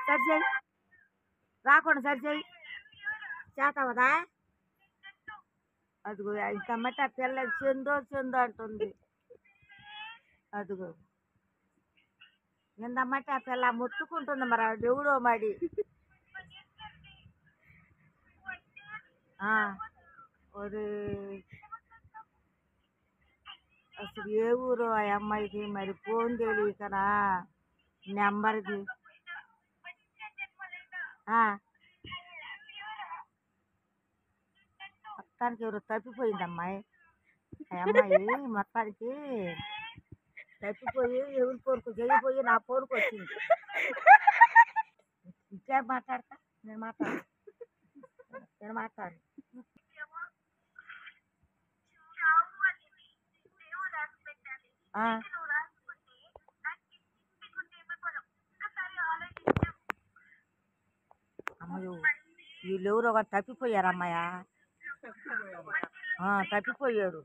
సరి చేయి, రాకుండా సరి చేయి, చేతావదా? అదిగో ఇంతమ్మట ఆ పిల్ల చెందో చెందో అంటుంది. అదిగో ఇంతమ్మట ఆ పిల్ల మొత్తుకుంటుంది, మరి ఎవడో మడి. ఒరే అసలు ఏ ఊరు ఆ అమ్మాయికి మరి ఫోన్ తెలియకనా నెంబర్ది. మొత్తానికి ఎవరు తప్పిపోయింది అమ్మాయి, ఆ అమ్మాయి మొత్తానికి తప్పిపోయి ఎవరి కోరుకు జరిగిపోయి నా కోరుకు వచ్చింది. ఇంకే మాట్లాడతా, నేను మాట్లాడు. అమ్మయ్యో వీళ్ళు ఎవరో ఒకరు తప్పిపోయారు అమ్మాయ, తప్పిపోయారు.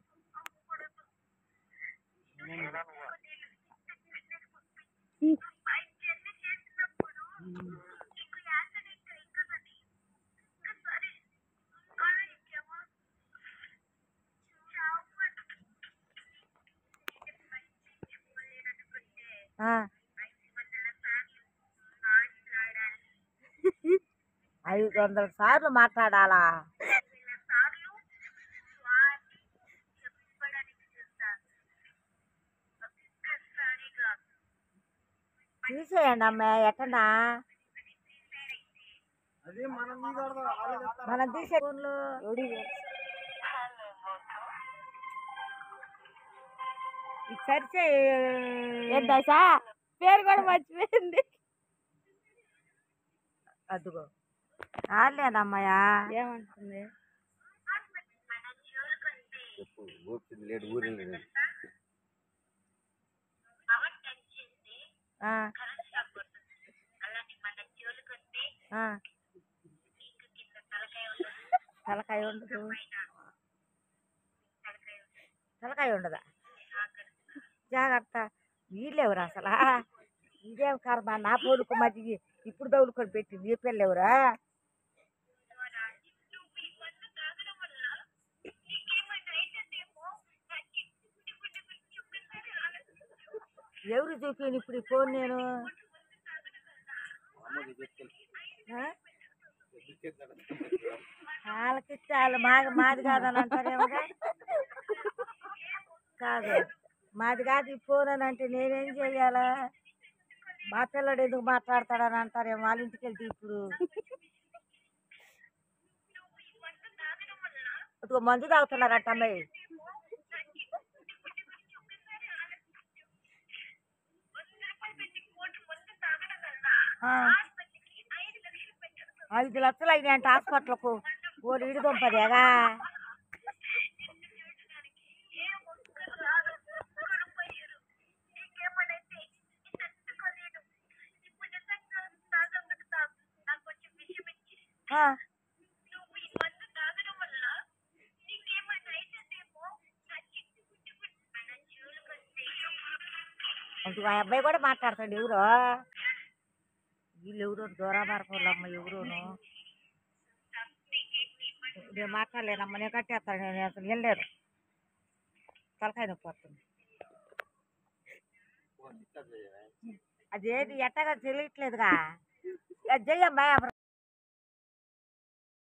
ఆ 500 సార్లు మాట్లాడాలా? తీసేయండి అమ్మాయి, ఎట్టనా మనం తీసే ఫోన్లు సరిచే ఏంటా పేరు కూడా మర్చిపోయింది. అదిగో ఆడలేదమ్మాయా, ఏమంటుంది? తలకాయ ఉండదు, తలకాయ ఉండదా? జాగ్రత్త. వీళ్ళెవరు అసలు? ఇదేం కర్మ, నా పోలుకు మధ్య ఇప్పుడు దౌలుకొని పెట్టింది ఈ పిల్లెవరా? ఎవరు చూపాను ఇప్పుడు ఈ ఫోన్ నేను? వాళ్ళకిస్తే వాళ్ళు మాది కాదని అంటారేమోగా. కాదు మాది కాదు ఈ ఫోన్ అని అంటే నేనేం చెయ్యాలా? మా పిల్లడు ఎందుకు మాట్లాడతాడని అంటారేమో వాళ్ళ ఇంటికి వెళ్తే. ఇప్పుడు మందు తాగుతున్నారట అమ్మాయి. $5 లక్షలు అయినాయంట హాస్పిటల్కు. ఓడి ఇడిదొంపదేగా. ఆ అబ్బాయి కూడా మాట్లాడతాడు ఎవరో. వీళ్ళు ఎవరో దూరామార్గంలో ఎవరోను. నేను మాట్లాడలేనమ్మా, నేను కట్టేస్తాను. నేను అసలు వెళ్ళలేను, తలకాయ నొప్పి వస్తుంది. అదేది ఎట్టగా తెలియట్లేదుగా. చెయ్యమ్మా.